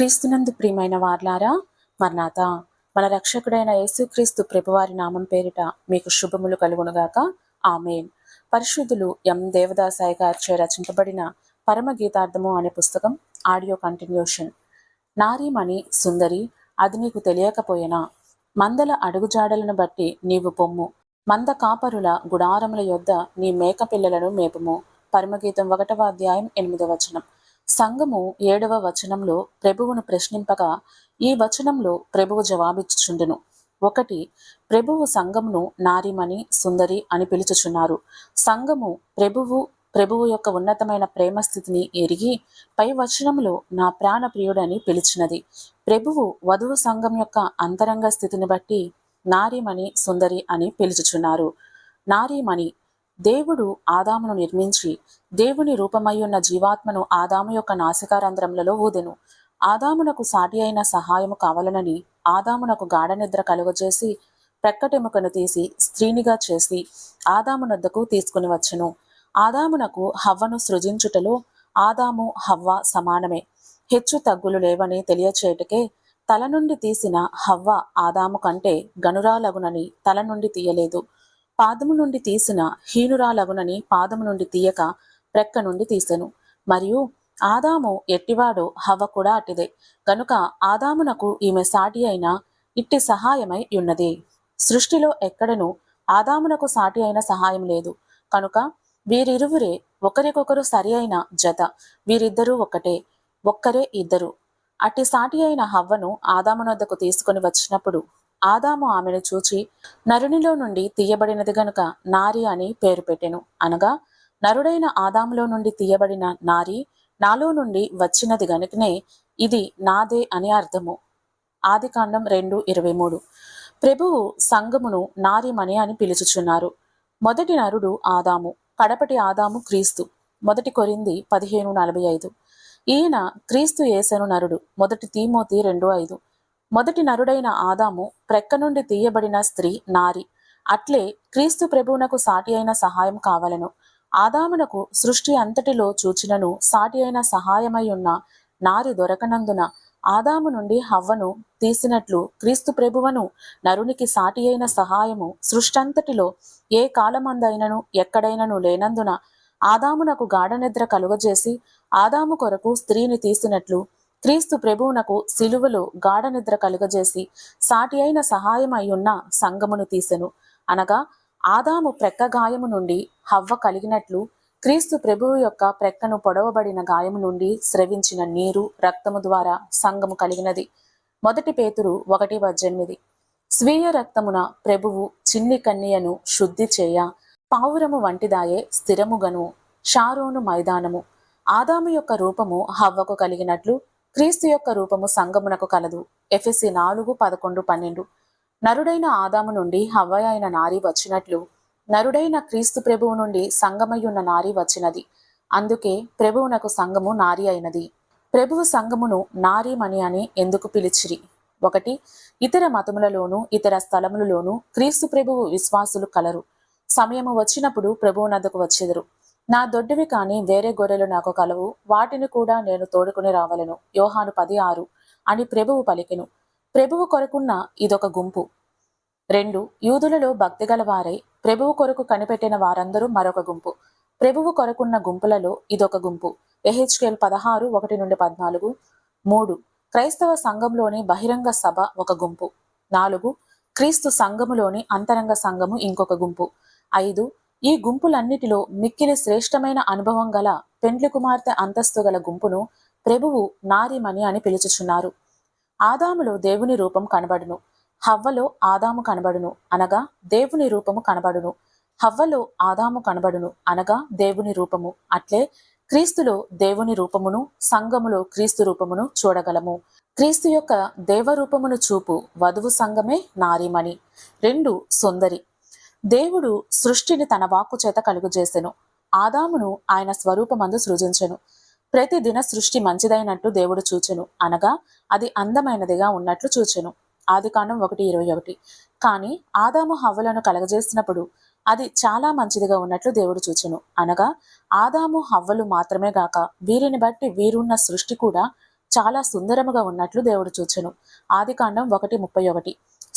క్రీస్తునందు ప్రియమైన వార్లారా, మర్నాథ. మన రక్షకుడైన యేసుక్రీస్తు ప్రభువారి నామం పేరిట మీకు శుభములు కలుగునుగాక. ఆమేన్. పరిశుద్ధులు ఎం దేవదాసాయి గారిచే రచింపబడిన పరమగీతార్థము అనే పుస్తకం ఆడియో కంటిన్యూషన్. నారీమణి సుందరి, అది నీకు తెలియకపోయినా, మందల అడుగుజాడలను బట్టి నీవు పొమ్ము, మంద కాపరుల గుడారముల యొద్ద నీ మేక పిల్లలను మేపుము. పరమగీతం 1వ అధ్యాయం 8వ వచనం. సంఘము 7వ వచనంలో ప్రభువును ప్రశ్నింపగా, ఈ వచనంలో ప్రభువు జవాబిచ్చుచుండెను. 1. ప్రభువు సంఘమును నారీమణి సుందరి అని పిలుచుచున్నారు. సంఘము ప్రభువు యొక్క ఉన్నతమైన ప్రేమ స్థితిని ఎరిగి పై వచనంలో నా ప్రాణ ప్రియుడని పిలిచినది. ప్రభువు వధువు సంఘం యొక్క అంతరంగ స్థితిని బట్టి నారీమణి సుందరి అని పిలుచుచున్నారు. నారీమణి, దేవుడు ఆదామును నిర్మించి దేవుని రూపమయ్యున్న జీవాత్మను ఆదాము యొక్క నాసికారంధ్రములలో ఊదెను. ఆదామునకు సాటి అయిన సహాయము కావలనని ఆదామునకు గాఢనిద్ర కలుగజేసి ప్రక్కటెముకను తీసి స్త్రీనిగా చేసి ఆదామునొద్దకు తీసుకుని వచ్చెను. ఆదామునకు హవ్వను సృజించుటలో ఆదాము హవ్వ సమానమే. హెచ్చు తగ్గులు లేవని తెలియచేయటకే తల నుండి తీసిన హవ్వ ఆదాము కంటే గనురాలగునని తల నుండి తీయలేదు. పాదము నుండి తీసిన హీనురాలగునని పాదము నుండి తీయక ప్రక్క నుండి తీసెను. మరియు ఆదాము ఎట్టివాడో హవ్వ కూడా అట్టిదే. గనుక ఆదామునకు ఈమె సాటి అయిన ఇట్టి సహాయమై ఉన్నది. సృష్టిలో ఎక్కడను ఆదామునకు సాటి అయిన సహాయం లేదు. కనుక వీరిరువురే ఒకరికొకరు సరి అయిన జత. వీరిద్దరూ ఒక్కరే ఇద్దరు. అట్టి సాటి అయిన హవ్వను ఆదామునొద్దకు తీసుకుని వచ్చినప్పుడు ఆదాము ఆమెను చూచి, నరునిలో నుండి తీయబడినది గనుక నారి అని పేరు పెట్టెను. అనగా నరుడైన ఆదాములో నుండి తీయబడిన నారి నాలో నుండి వచ్చినది గనుకనే ఇది నాదే అని అర్థము. ఆదికాండం 2:23. ప్రభువు సంఘమును నారీమణి అని పిలుచుచున్నారు. మొదటి నరుడు ఆదాము, కడపటి ఆదాము క్రీస్తు. 1 కొరింథీ 15:45. ఈయన క్రీస్తు యేసను నరుడు. 1 తీమోతి 2:5. మొదటి నరుడైన ఆదాము ప్రక్క నుండి తీయబడిన స్త్రీ నారి. అట్లే క్రీస్తు ప్రభువునకు సాటి అయిన సహాయం కావలను. ఆదామునకు సృష్టి అంతటిలో చూచినను సాటి అయిన సహాయమై ఉన్న నారి దొరకనందున ఆదాము నుండి హవ్వను తీసినట్లు క్రీస్తు ప్రభువను నరునికి సాటి అయిన సహాయము సృష్టంతటిలో ఏ కాలమందైనను ఎక్కడైనను లేనందున ఆదామునకు గాఢనిద్ర కలుగజేసి ఆదాము కొరకు స్త్రీని తీసినట్లు క్రీస్తు ప్రభువునకు సిలువలో గాఢనిద్ర కలుగజేసి సాటి అయిన సహాయమై ఉన్న సంఘమును తీసెను. అనగా ఆదాము ప్రక్క గాయము నుండి హవ్వ కలిగినట్లు క్రీస్తు ప్రభువు యొక్క ప్రక్కను పొడవబడిన గాయము నుండి స్రవించిన నీరు రక్తము ద్వారా సంఘము కలిగినది. 1 పేతురు 1:18. స్వీయ రక్తమున ప్రభువు చిన్ని కన్యను శుద్ధి చేయ పావురము వంటిదాయే స్థిరముగను షారోను మైదానము. ఆదాము యొక్క రూపము హవ్వకు కలిగినట్లు క్రీస్తు యొక్క రూపము సంఘమునకు కలదు. ఎఫెసీ 4:11-12. నరుడైన ఆదాము నుండి హవ్వ అయిన నారి వచ్చినట్లు నరుడైన క్రీస్తు ప్రభువు నుండి సంఘమయ్యున్న నారి వచ్చినది. అందుకే ప్రభువునకు సంఘము నారి అయినది. ప్రభువు సంఘమును నారీమణి అని ఎందుకు పిలిచిరి? 1. ఇతర మతములలోనూ ఇతర స్థలములలోనూ క్రీస్తు ప్రభువు విశ్వాసులు కలరు. సమయము వచ్చినప్పుడు ప్రభువునద్దకు వచ్చెదరు. నా దొడ్డివి కాని వేరే గొర్రెలు నాకు కలవు, వాటిని కూడా నేను తోడుకుని రావలను. యోహాను 10:6 అని ప్రభువు పలికెను. ప్రభువు కొరకున్న ఇదొక గుంపు. 2. యూదులలో భక్తి గల వారై ప్రభువు కొరకు కనిపెట్టిన వారందరూ మరొక గుంపు. ప్రభువు కొరకున్న గుంపులలో ఇదొక గుంపు. ఎహెచ్కేల్ 16:1-14. 3. క్రైస్తవ సంఘంలోని బహిరంగ సభ ఒక గుంపు. 4. క్రీస్తు సంఘములోని అంతరంగ సంఘము ఇంకొక గుంపు. 5. ఈ గుంపులన్నిటిలో మిక్కిలి శ్రేష్టమైన అనుభవం గల పెండ్లి కుమార్తె అంతస్తు గల గుంపును ప్రభువు నారీమణి అని పిలుచుచున్నారు. ఆదాములో దేవుని రూపం కనబడును, హవ్వలో ఆదాము కనబడును అనగా దేవుని రూపము కనబడును. హవ్వలో ఆదాము కనబడును అనగా దేవుని రూపము. అట్లే క్రీస్తులో దేవుని రూపమును సంఘములో క్రీస్తు రూపమును చూడగలము. క్రీస్తు యొక్క దేవరూపమును చూపు వధువు సంఘమే నారీమణి. 2. సుందరి. దేవుడు సృష్టిని తన వాక్కు చేత కలుగజేసెను. ఆదామును ఆయన స్వరూపమందు సృజించెను. ప్రతి దిన సృష్టి మంచిదైనట్టు దేవుడు చూచెను, అనగా అది అందమైనదిగా ఉన్నట్లు చూచెను. ఆదికాండం 1:21. కానీ ఆదాము హవ్వలను కలగజేసినప్పుడు అది చాలా మంచిదిగా ఉన్నట్లు దేవుడు చూచెను, అనగా ఆదాము హవ్వలు మాత్రమే గాక వీరిని బట్టి వీరున్న సృష్టి కూడా చాలా సుందరముగా ఉన్నట్లు దేవుడు చూచెను. ఆదికాండం 1:31.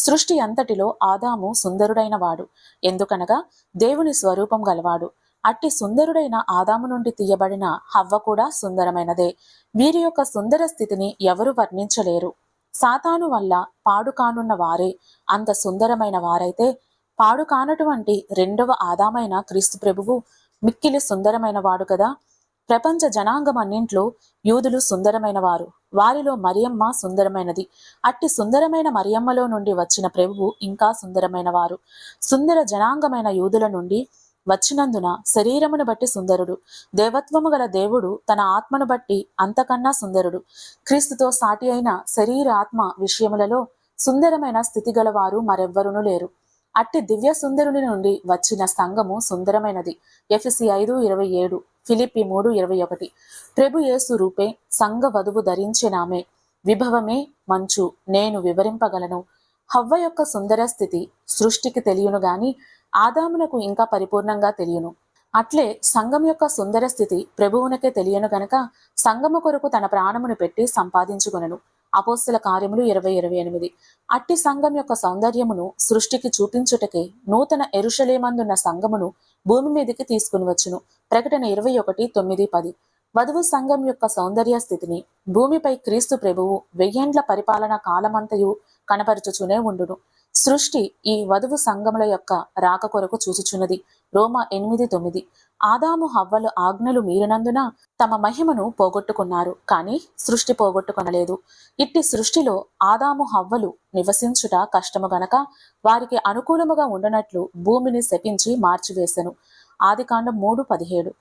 సృష్టి అంతటిలో ఆదాము సుందరుడైన వాడు, ఎందుకనగా దేవుని స్వరూపం గలవాడు. అట్టి సుందరుడైన ఆదాము నుండి తీయబడిన హవ్వ కూడా సుందరమైనదే. వీరి యొక్క సుందర స్థితిని ఎవరు వర్ణించలేరు. సాతాను వల్ల పాడు కానున్న వారే అంత సుందరమైన వారైతే, పాడు కానటువంటి రెండవ ఆదామైన క్రీస్తు ప్రభువు మిక్కిలి సుందరమైన వాడు కదా. ప్రపంచ జనాంగమన్నింట్లో యూదులు సుందరమైన వారు, వారిలో మరియమ్మ సుందరమైనది. అట్టి సుందరమైన మరియమ్మలో నుండి వచ్చిన ప్రభువు ఇంకా సుందరమైన వారు. సుందర జనాంగమైన యూదుల నుండి వచ్చినందున శరీరమును బట్టి సుందరుడు, దేవత్వము గల దేవుడు తన ఆత్మను బట్టి అంతకన్నా సుందరుడు. క్రీస్తుతో సాటి అయిన శరీర ఆత్మ విషయములలో సుందరమైన స్థితి గలవారు మరెవ్వరునూ లేరు. అట్టి దివ్య సుందరుని నుండి వచ్చిన సంఘము సుందరమైనది. ఎఫెసీ 5:27, ఫిలిప్పి 3:21. ప్రభు యేసు రూపే సంఘ వధువు ధరించినామే. విభవమే మంచు నేను వివరింపగలను. హవ్వ యొక్క సుందర స్థితి సృష్టికి తెలియను గాని ఆదామునకు ఇంకా పరిపూర్ణంగా తెలియను. అట్లే సంఘం యొక్క సుందర స్థితి ప్రభువునకే తెలియను గనక సంఘము కొరకు తన ప్రాణమును పెట్టి సంపాదించుకొనెను. అపోస్తల కార్యములు 20:28. అట్టి సంఘం యొక్క సౌందర్యమును సృష్టికి చూపించుటకే నూతన యెరూషలేమందున్న సంఘమును భూమి మీదకి తీసుకుని వచ్చును. ప్రకటన 21:9-10. వధువు సంఘం యొక్క సౌందర్య స్థితిని భూమిపై క్రీస్తు ప్రభువు 1000 ఏండ్ల పరిపాలన కాలమంతయు కనపరుచుచునే ఉండును. సృష్టి ఈ వధువు సంఘముల యొక్క రాక కొరకు చూచుచున్నది. రోమా 8:9. ఆదాము హవ్వలు ఆజ్ఞలు మీరినందున తమ మహిమను పోగొట్టుకున్నారు, కానీ సృష్టి పోగొట్టుకొనలేదు. ఇట్టి సృష్టిలో ఆదాము హవ్వలు నివసించుట కష్టము గనక వారికి అనుకూలముగా ఉండనట్లు భూమిని శపించి మార్చివేశెను. ఆదికాండం 3:17.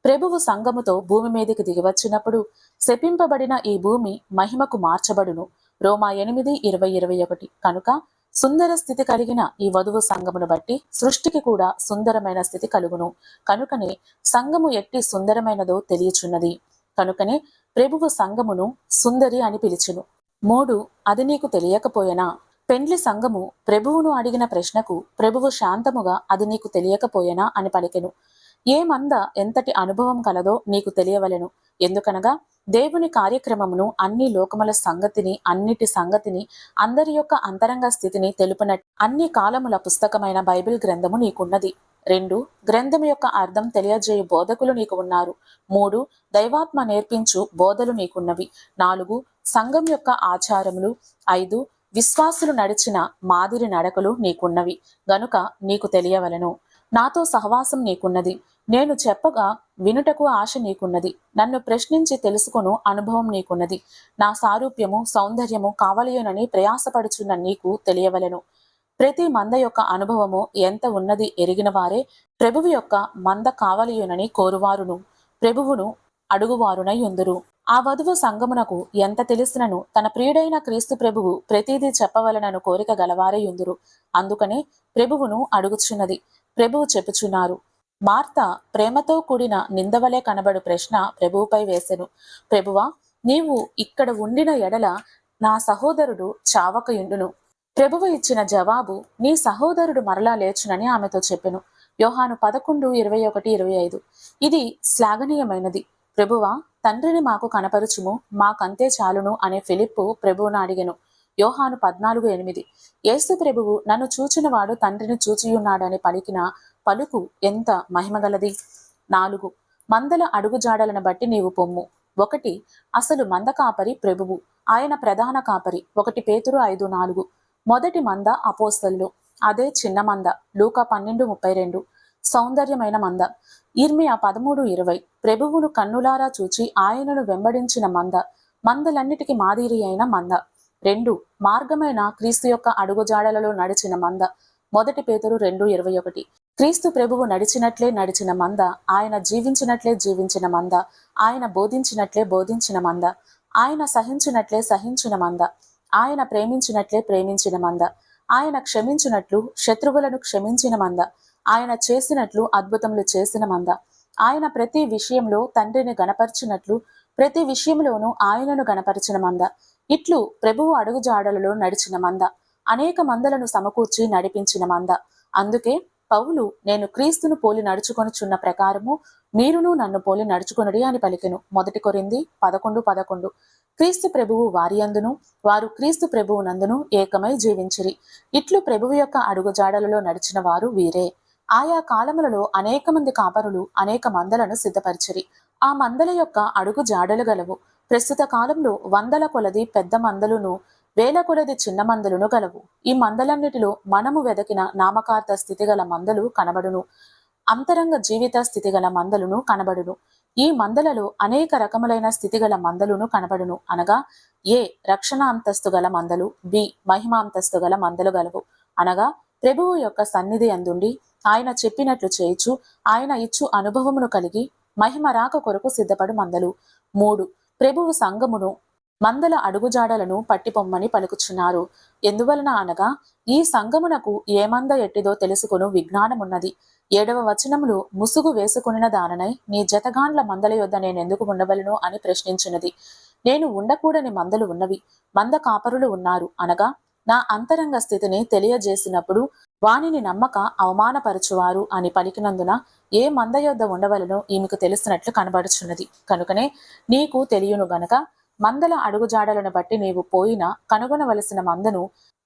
ప్రభువు సంఘముతో భూమి మీదకి దిగివచ్చినప్పుడు శపింపబడిన ఈ భూమి మహిమకు మార్చబడును. రోమా 8:20-21. కనుక సుందర స్థితి కలిగిన ఈ వధువు సంఘమును బట్టి సృష్టికి కూడా సుందరమైన స్థితి కలుగును. కనుకనే సంఘము ఎట్టి సుందరమైనదో తెలియచున్నది. కనుకనే ప్రభువు సంఘమును సుందరి అని పిలిచెను. 3. అది నీకు తెలియకపోయేనా? పెండ్లి సంఘము ప్రభువును అడిగిన ప్రశ్నకు ప్రభువు శాంతముగా అది నీకు తెలియకపోయేనా అని పలికెను. ఏ మంద ఎంతటి అనుభవం కలదో నీకు తెలియవలెను. ఎందుకనగా దేవుని కార్యక్రమమును అన్ని లోకముల సంగతిని అన్నిటి సంగతిని అందరి యొక్క అంతరంగ స్థితిని తెలుపునట్టు అన్ని కాలముల పుస్తకమైన బైబిల్ గ్రంథము నీకున్నది. 2. గ్రంథము యొక్క అర్థం తెలియజేయు బోధకులు నీకు ఉన్నారు. 3. దైవాత్మ నేర్పించు బోధలు నీకున్నవి. 4. సంఘం యొక్క ఆచారములు. 5. విశ్వాసులు నడిచిన మాదిరి నడకలు నీకున్నవి గనుక నీకు తెలియవలెను. నాతో సహవాసం నీకున్నది. నేను చెప్పగా వినుటకు ఆశ నీకున్నది. నన్ను ప్రశ్నించి తెలుసుకొను అనుభవం నీకున్నది. నా సారూప్యము సౌందర్యము కావలియునని ప్రయాసపడుచున్న నీకు తెలియవలెను. ప్రతి మంద యొక్క అనుభవము ఎంత ఉన్నది ఎరిగిన వారే ప్రభువు యొక్క మంద కావలియునని కోరువారును ప్రభువును అడుగువారునై ఉందురు. ఆ వధువు సంగమునకు ఎంత తెలిసినను తన ప్రియుడైన క్రీస్తు ప్రభువు ప్రతిదీ చెప్పవలనను కోరిక గలవారై ఉందురు. అందుకనే ప్రభువును అడుగుచున్నది. ప్రభువు చెప్పుచున్నారు. మార్త ప్రేమతో కూడిన నిందవలే కనబడు ప్రశ్న ప్రభువుపై వేసెను. ప్రభువా, నీవు ఇక్కడ ఉండిన ఎడల నా సహోదరుడు చావకయుండును. ప్రభువు ఇచ్చిన జవాబు, నీ సహోదరుడు మరలా లేచునని ఆమెతో చెప్పెను. యోహాను 11:21-25. ఇది శ్లాఘనీయమైనది. ప్రభువా, తండ్రిని మాకు కనపరుచుము, మాకంతే చాలును అనే ఫిలిప్పు ప్రభువును అడిగెను. యోహాను 14:8. యేసు ప్రభువు నన్ను చూచినవాడు తండ్రిని చూచియున్నాడని పలికిన పలుకు ఎంత మహిమగలది. 4. మందల అడుగుజాడలను బట్టి నీవు పొమ్ము. 1. అసలు మంద కాపరి ప్రభువు, ఆయన ప్రధాన కాపరి. 1 పేతురు 5:4. మొదటి మంద అపోస్తలులు, అదే చిన్న మంద. లూకా 12:32. సౌందర్యమైన మంద. ఇర్మియా 13:20. ప్రభువును కన్నులారా చూచి ఆయనను వెంబడించిన మంద, మందలన్నిటికీ మాదిరి అయిన మంద. 2. మార్గమైన క్రీస్తు యొక్క అడుగుజాడలలో నడిచిన మంద. 1 పేతురు 2:21. క్రీస్తు ప్రభువు నడిచినట్లే నడిచిన మంద, ఆయన జీవించినట్లే జీవించిన మంద, ఆయన బోధించినట్లే బోధించిన మంద, ఆయన సహించినట్లే సహించిన మంద, ఆయన ప్రేమించినట్లే ప్రేమించిన మంద, ఆయన క్షమించినట్లు శత్రువులను క్షమించిన మంద, ఆయన చేసినట్లు అద్భుతములు చేసిన మంద, ఆయన ప్రతి విషయంలో తండ్రిని గణపరిచినట్లు ప్రతి విషయంలోనూ ఆయనను గణపరిచిన మంద. ఇట్లు ప్రభువు అడుగుజాడలలో నడిచిన మంద, అనేక మందలను సమకూర్చి నడిపించిన మంద. అందుకే పౌలు నేను క్రీస్తును పోలి నడుచుకొనుచున్న ప్రకారము మీరును నన్ను పోలి నడుచుకొనుడి అని పలికెను. 1 కొరింథీ 11:11. క్రీస్తు ప్రభువు వారి యందును వారు క్రీస్తు ప్రభువు నందును ఏకమై జీవించిరి. ఇట్లు ప్రభువు యొక్క అడుగుజాడలలో నడిచిన వారు వీరే. ఆయా కాలములలో అనేక మంది కాపరులు అనేక మందలను సిద్ధపరిచిరి. ఆ మందల యొక్క అడుగు జాడలు గలవు. ప్రస్తుత కాలంలో వందల కొలది పెద్ద మందలును వేల కొలది చిన్న మందలును గలవు. ఈ మందలన్నిటిలో మనము వెదకిన నామకార్థ స్థితిగల మందలు కనబడును, అంతరంగ జీవిత స్థితిగల మందలును కనబడును. ఈ మందలలో అనేక రకములైన స్థితిగల మందలును కనబడును. అనగా ఏ రక్షణ అంతస్తు గల మందలు, బి మహిమాంతస్తు గల మందలు గలవు. అనగా ప్రభువు యొక్క సన్నిధి అందుండి ఆయన చెప్పినట్లు చేయుచు ఆయన ఇచ్చు అనుభవమును కలిగి మహిమ రాక కొరకు సిద్ధపడు మందలు. 3 ప్రభువు సంఘమును మందల అడుగుజాడలను పట్టిపొమ్మని పలుకుచున్నారు. ఎందువలన అనగా ఈ సంఘమునకు ఏ మంద ఎట్టిదో తెలుసుకొను విజ్ఞానమున్నది. 7వ వచనములు ముసుగు వేసుకునిన దాననై నీ జతగాండ్ల మందల యొద్ద నేనెందుకు ఉండవలను అని ప్రశ్నించినది. నేను ఉండకూడని మందలు ఉన్నవి, మంద కాపరులు ఉన్నారు అనగా నా అంతరంగ స్థితిని తెలియజేసినప్పుడు వానిని నమ్మక అవమానపరచువారు అని పలికినందున ఏ మంద యొద్ద ఉండవలనో ఈమెకు తెలిసినట్లు కనబడుచున్నది. కనుకనే నీకు తెలియను గనక మందల అడుగుజాడలను బట్టి నీవు పోయినా కనుగొనవలసిన మందను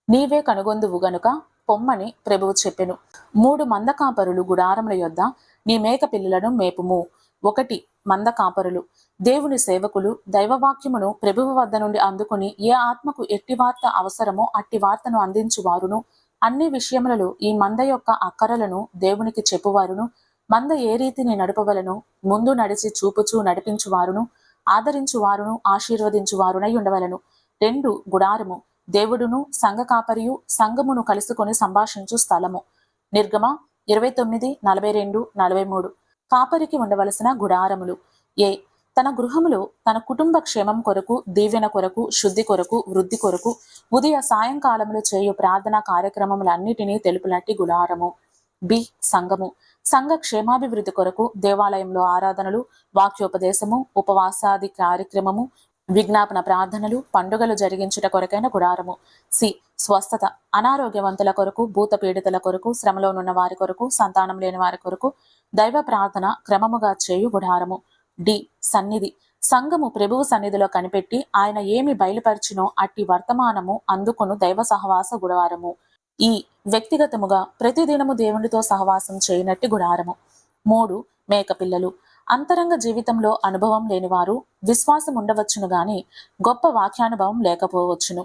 నీవే కనుగొందువు గనుక పొమ్మని ప్రభువు చెప్పెను. 3 మంద కాపరులు గుడారముల యొద్ద నీ మేక పిల్లలను మేపుము. 1 మంద కాపరులు దేవుని సేవకులు దైవవాక్యమును ప్రభువు వద్ద నుండి అందుకుని ఏ ఆత్మకు ఎట్టి వార్త అవసరమో అట్టి వార్తను అందించువారును, అన్ని విషయములలో ఈ మంద యొక్క అక్కరలను దేవునికి చెప్పువారును, మంద ఏ రీతిని నడుపవలను ముందు నడిచి చూపుచూ నడిపించువారును, ఆదరించువారును ఆశీర్వదించువారునై ఉండవలను. 2 గుడారము దేవుడును సంఘ కాపరియు సంఘమును కలుసుకొని సంభాషించు స్థలము. నిర్గమ 29:42-43. కాపరికి ఉండవలసిన గుడారములు. ఏ తన గృహములో తన కుటుంబ క్షేమం కొరకు, దీవెన కొరకు, శుద్ధి కొరకు, వృద్ధి కొరకు ఉదయ సాయంకాలములు చేయు ప్రార్థనా కార్యక్రమములన్నిటినీ తెలుపునట్టి గుడారము. బి సంఘము సంఘ క్షేమాభివృద్ధి కొరకు దేవాలయంలో ఆరాధనలు, వాక్యోపదేశము, ఉపవాసాది కార్యక్రమము, విజ్ఞాపన ప్రార్థనలు, పండుగలు జరిగించుట కొరకైన గుడారము. సి స్వస్థత అనారోగ్యవంతుల కొరకు, భూత పీడితుల కొరకు, శ్రమలోనున్న వారి కొరకు, సంతానం లేని వారి కొరకు దైవ ప్రార్థన క్రమముగా చేయు గుడారము. డి సన్నిధి సంఘము ప్రభువు సన్నిధిలో కనిపెట్టి ఆయన ఏమి బయలుపరిచినో అట్టి వర్తమానము అందుకును దైవ సహవాస గుడారము. ఈ వ్యక్తిగతముగా ప్రతిదినము దేవునితో సహవాసం చేయనట్టి గుడారము. 3 మేకపిల్లలు అంతరంగ జీవితంలో అనుభవం లేనివారు, విశ్వాసం ఉండవచ్చును గాని గొప్ప వాక్యానుభవం లేకపోవచ్చును.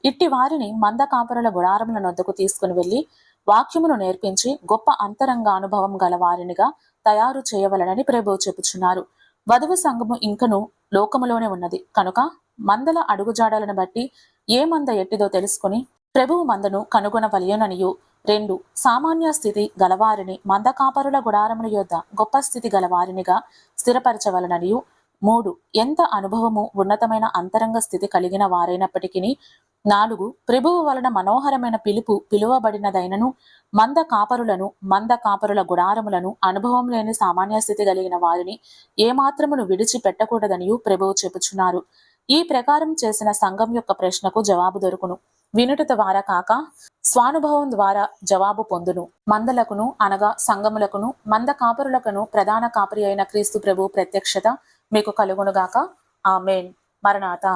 ఇట్టి వారిని మంద కాపరుల గుడారముల నొద్దకు తీసుకుని వెళ్లి వాక్యమును నేర్పించి గొప్ప అంతరంగ అనుభవం గల వారినిగా తయారు చేయవలనని ప్రభువు చెప్పుచున్నారు. వధువు సంఘము ఇంకను లోకములోనే ఉన్నది కనుక మందల అడుగుజాడలను బట్టి ఏ మంద ఎట్టిదో తెలుసుకుని ప్రభువు మందను కనుగొనవలయననియు. 2 సామాన్య స్థితి గలవారిని మంద కాపరుల గుడారముల యొద్ద గొప్ప స్థితి గలవారినిగా స్థిరపరచవలననియు. 3 ఎంత అనుభవము ఉన్నతమైన అంతరంగ స్థితి కలిగిన వారైనప్పటికీ 4 ప్రభువు వలన మనోహరమైన పిలువబడినదైనను మంద కాపరులను, మంద కాపరుల గుడారములను అనుభవం లేని సామాన్య స్థితి కలిగిన వారిని ఏమాత్రమును విడిచి పెట్టకూడదనియు ప్రభువు చెప్పుచున్నారు. ఈ ప్రకారం చేసిన సంఘం యొక్క ప్రశ్నకు జవాబు దొరుకును. వినుట ద్వారా కాక స్వానుభవం ద్వారా జవాబు పొందును. మందలకును అనగా సంఘములకును మంద కాపరులకును ప్రధాన కాపరి అయిన క్రీస్తు ప్రభు ప్రత్యక్షత మీకు కలుగునుగాక. ఆమేన్. మరణాత.